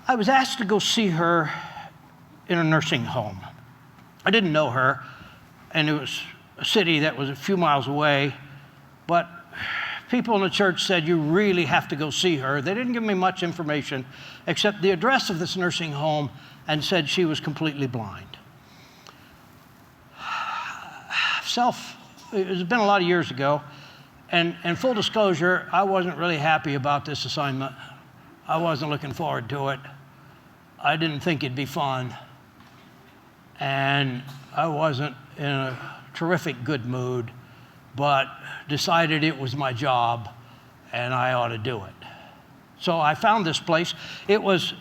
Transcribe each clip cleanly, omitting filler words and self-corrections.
I was asked to go see her in a nursing home. I didn't know her, and it was a city that was a few miles away, but people in the church said, you really have to go see her. They didn't give me much information except the address of this nursing home and said she was completely blind. It's been a lot of years ago, and full disclosure, I wasn't really happy about this assignment. I wasn't looking forward to it. I didn't think it'd be fun, and I wasn't in a terrific good mood, but decided it was my job and I ought to do it. So I found this place. It was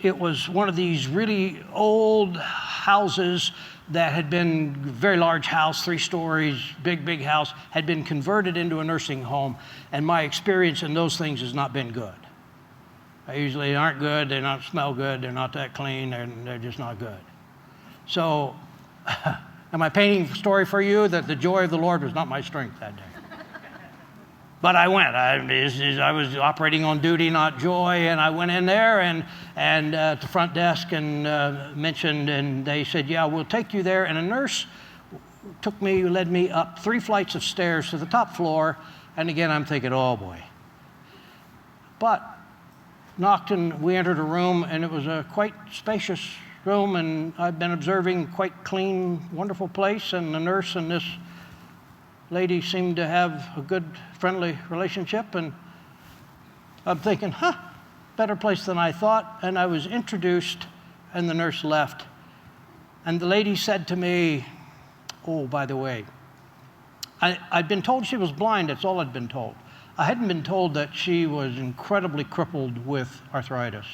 one of these really old houses that had been a very large house, 3 stories, big house, had been converted into a nursing home, and my experience in those things has not been good. They usually aren't good, they don't smell good, they're not that clean, they're just not good. So, am I painting a story for you that the joy of the Lord was not my strength that day? But I went. I was operating on duty, not joy, and I went in there and at the front desk and mentioned, and they said, yeah, we'll take you there. And a nurse led me up 3 flights of stairs to the top floor, and again, I'm thinking, oh boy. But knocked and we entered a room, and it was a quite spacious room, and I've been observing quite clean, wonderful place, and the nurse and this lady seemed to have a good, friendly relationship, and I'm thinking, better place than I thought, and I was introduced, and the nurse left, and the lady said to me, oh, by the way, I'd been told she was blind, that's all I'd been told. I hadn't been told that she was incredibly crippled with arthritis,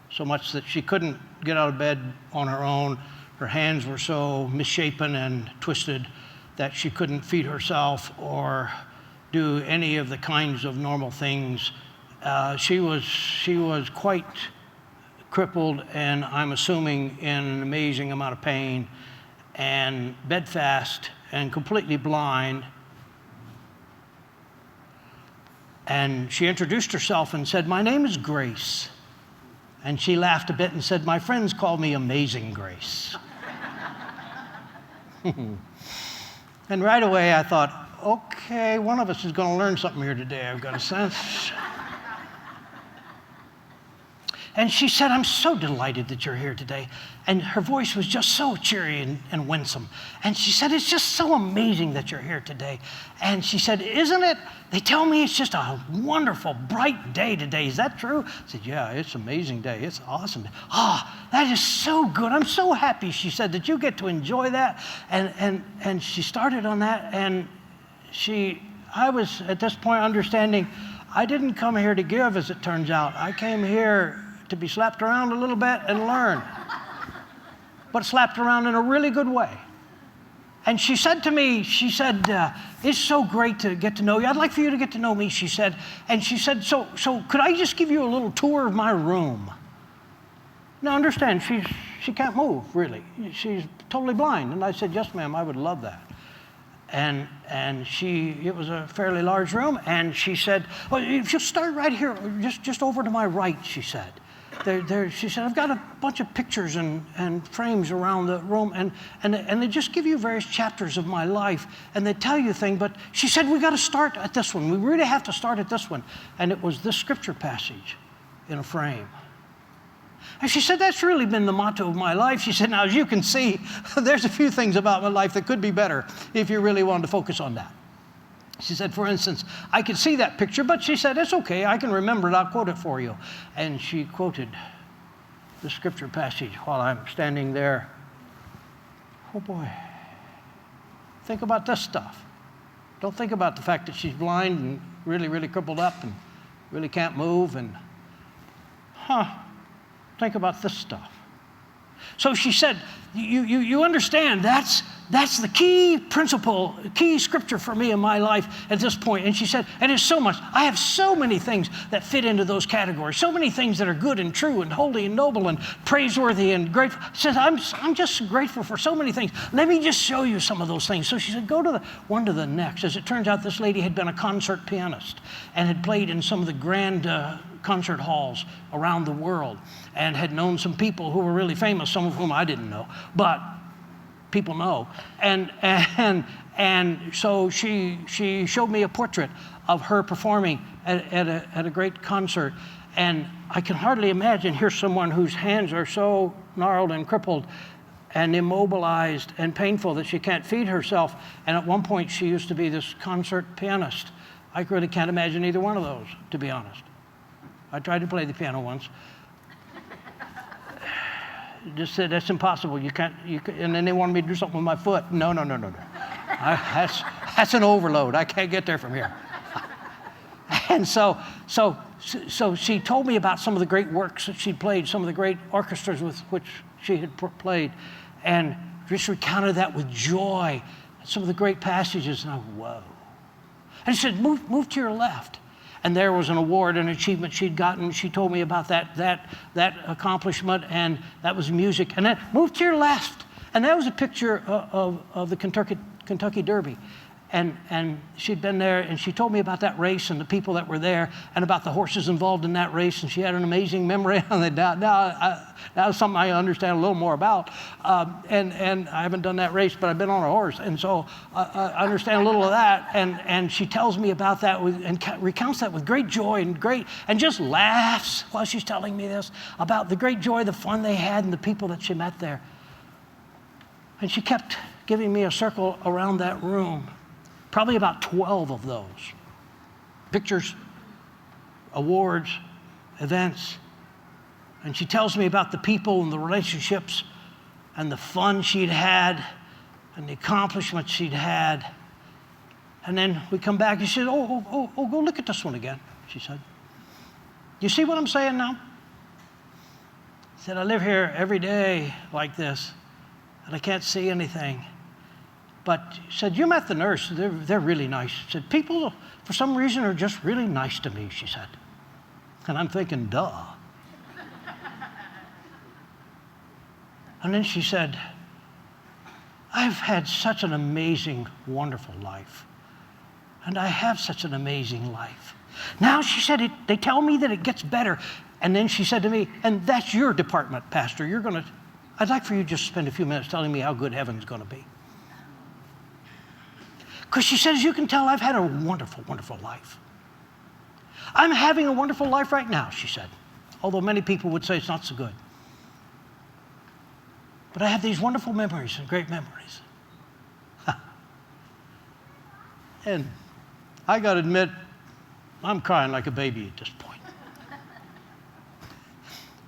so much that she couldn't get out of bed on her own. Her hands were so misshapen and twisted that she couldn't feed herself or do any of the kinds of normal things. She was quite crippled, and I'm assuming in an amazing amount of pain, and bedfast and completely blind. And she introduced herself and said, my name is Grace. And she laughed a bit and said, my friends call me Amazing Grace. And right away I thought, okay, one of us is going to learn something here today, I've got a sense. And she said, I'm so delighted that you're here today. And her voice was just so cheery and winsome. And she said, it's just so amazing that you're here today. And she said, isn't it? They tell me it's just a wonderful, bright day today. Is that true? I said, yeah, it's an amazing day. It's awesome. That is so good. I'm so happy, she said, that you get to enjoy that. And she started on that. And I was, at this point, understanding I didn't come here to give, as it turns out. I came here to be slapped around a little bit and learn, but slapped around in a really good way. And she said to me, it's so great to get to know you. I'd like for you to get to know me, she said. And she said, so could I just give you a little tour of my room? Now understand, she can't move, really. She's totally blind. And I said, yes, ma'am, I would love that. And it was a fairly large room, and she said, well, if you'll start right here, just over to my right, she said. She said, I've got a bunch of pictures and frames around the room, and they just give you various chapters of my life, and they tell you things, but she said, we got to start at this one. We really have to start at this one. And it was this scripture passage in a frame. And she said, that's really been the motto of my life. She said, now, as you can see, there's a few things about my life that could be better if you really wanted to focus on that. She said, for instance, I could see that picture, but she said, it's okay, I can remember it, I'll quote it for you. And she quoted the scripture passage while I'm standing there. Oh boy, think about this stuff. Don't think about the fact that she's blind and really, really crippled up and really can't move and, think about this stuff. So she said, you understand, that's the key principle, key scripture for me in my life at this point. And she said, and it's so much. I have so many things that fit into those categories, so many things that are good and true and holy and noble and praiseworthy and grateful. She says, I'm just grateful for so many things. Let me just show you some of those things. So she said, go to one to the next. As it turns out, this lady had been a concert pianist and had played in some of the grand concert halls around the world and had known some people who were really famous, some of whom I didn't know, but people know. And so she showed me a portrait of her performing at a great concert. And I can hardly imagine, here's someone whose hands are so gnarled and crippled and immobilized and painful that she can't feed herself. And at one point, she used to be this concert pianist. I really can't imagine either one of those, to be honest. I tried to play the piano once. Just said, that's impossible. You can't, and then they wanted me to do something with my foot. No. That's an overload. I can't get there from here. And so she told me about some of the great works that she'd played, some of the great orchestras with which she had played, and just recounted that with joy, some of the great passages, and I went, whoa. And she said, move to your left. And there was an award, an achievement she'd gotten. She told me about that accomplishment, and that was music. And then move to your left. And that was a picture of the Kentucky Derby. And she'd been there, and she told me about that race and the people that were there and about the horses involved in that race, and she had an amazing memory on it. Now it's something I understand a little more about, and I haven't done that race, but I've been on a horse, and so I understand a little of that, and she tells me about that and recounts that with great joy and just laughs while she's telling me this about the great joy, the fun they had, and the people that she met there. And she kept giving me a circle around that room. Probably about 12 of those. Pictures, awards, events. And she tells me about the people and the relationships and the fun she'd had and the accomplishments she'd had. And then we come back and she said, oh, go look at this one again, she said. You see what I'm saying now? She said, I live here every day like this, and I can't see anything. But she said, you met the nurse. They're really nice. She said, people, for some reason, are just really nice to me, she said. And I'm thinking, duh. And then she said, I've had such an amazing, wonderful life. And I have such an amazing life. Now, she said, they tell me that it gets better. And then she said to me, and that's your department, Pastor. I'd like for you to just spend a few minutes telling me how good heaven's going to be. Because she says, you can tell I've had a wonderful, wonderful life. I'm having a wonderful life right now, she said. Although many people would say it's not so good. But I have these wonderful memories and great memories. And I got to admit, I'm crying like a baby at this point.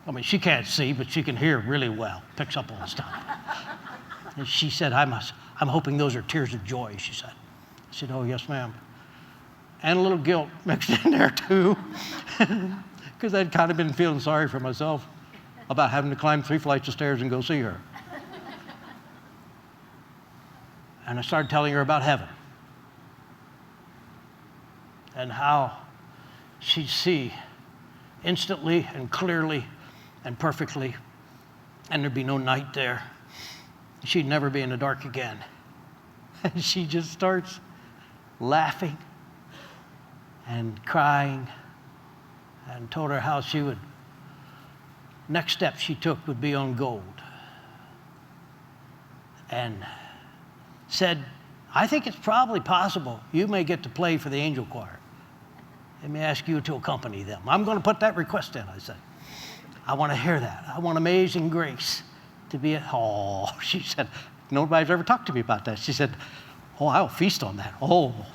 I mean, she can't see, but she can hear really well, picks up on stuff. And she said, I'm hoping those are tears of joy, she said. I said, oh, yes, ma'am. And a little guilt mixed in there, too, because I'd kind of been feeling sorry for myself about having to climb 3 flights of stairs and go see her. And I started telling her about heaven and how she'd see instantly and clearly and perfectly, and there'd be no night there. She'd never be in the dark again. And she just starts laughing and crying, and told her how next step she took would be on gold. And said, I think it's probably possible you may get to play for the angel choir. Let me ask you to accompany them. I'm going to put that request in, I said. I want to hear that. I want Amazing Grace to be she said, nobody's ever talked to me about that. She said, I'll feast on that.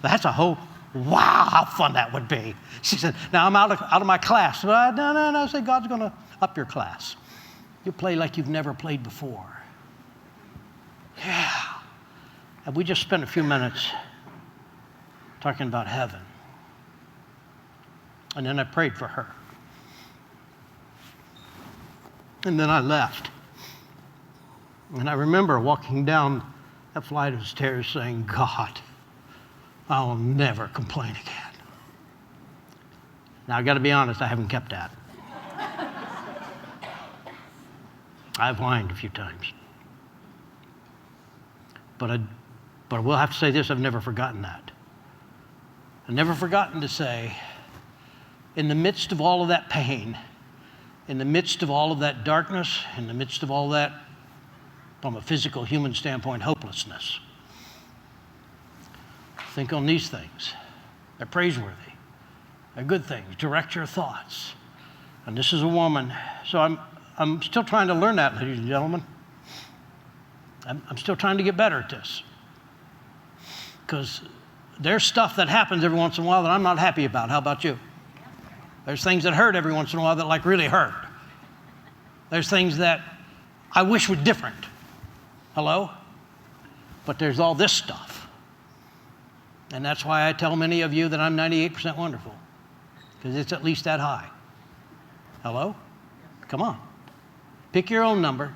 That's a hope. Wow, how fun that would be. She said, now I'm out of my class. No. I said, God's going to up your class. You'll play like you've never played before. Yeah. And we just spent a few minutes talking about heaven. And then I prayed for her. And then I left. And I remember walking down that flight of stairs saying, God, I'll never complain again. Now, I got to be honest, I haven't kept that. I've whined a few times. But I will have to say this, I've never forgotten that. I've never forgotten to say, in the midst of all of that pain, in the midst of all of that darkness, in the midst of all that, from a physical human standpoint, hopelessness, think on these things. They're praiseworthy. They're good things. Direct your thoughts. And this is a woman. So I'm still trying to learn that, ladies and gentlemen. I'm still trying to get better at this. Because there's stuff that happens every once in a while that I'm not happy about. How about you? There's things that hurt every once in a while that like really hurt. There's things that I wish were different. Hello? But there's all this stuff. And that's why I tell many of you that I'm 98% wonderful. Because it's at least that high. Hello? Come on. Pick your own number,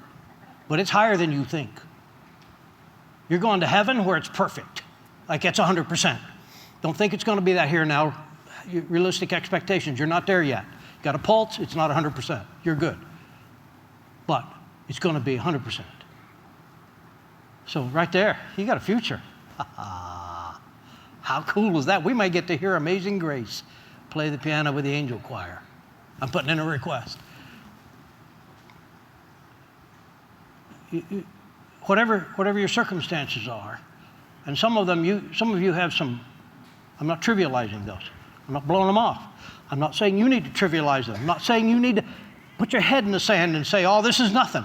but it's higher than you think. You're going to heaven where it's perfect. Like it's 100%. Don't think it's going to be that here now. Realistic expectations. You're not there yet. You got a pulse, it's not 100%. You're good. But it's going to be 100%. So right there, you got a future. How cool is that? We might get to hear Amazing Grace play the piano with the angel choir. I'm putting in a request. Whatever your circumstances are, and some of you have some, I'm not trivializing those. I'm not blowing them off. I'm not saying you need to trivialize them. I'm not saying you need to put your head in the sand and say, oh, this is nothing.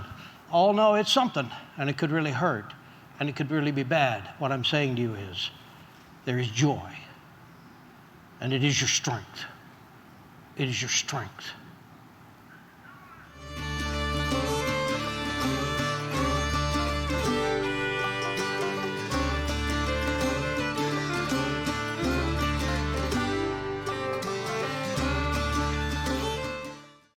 Oh, no, it's something, and it could really hurt, and it could really be bad. What I'm saying to you is, there is joy, and it is your strength. It is your strength.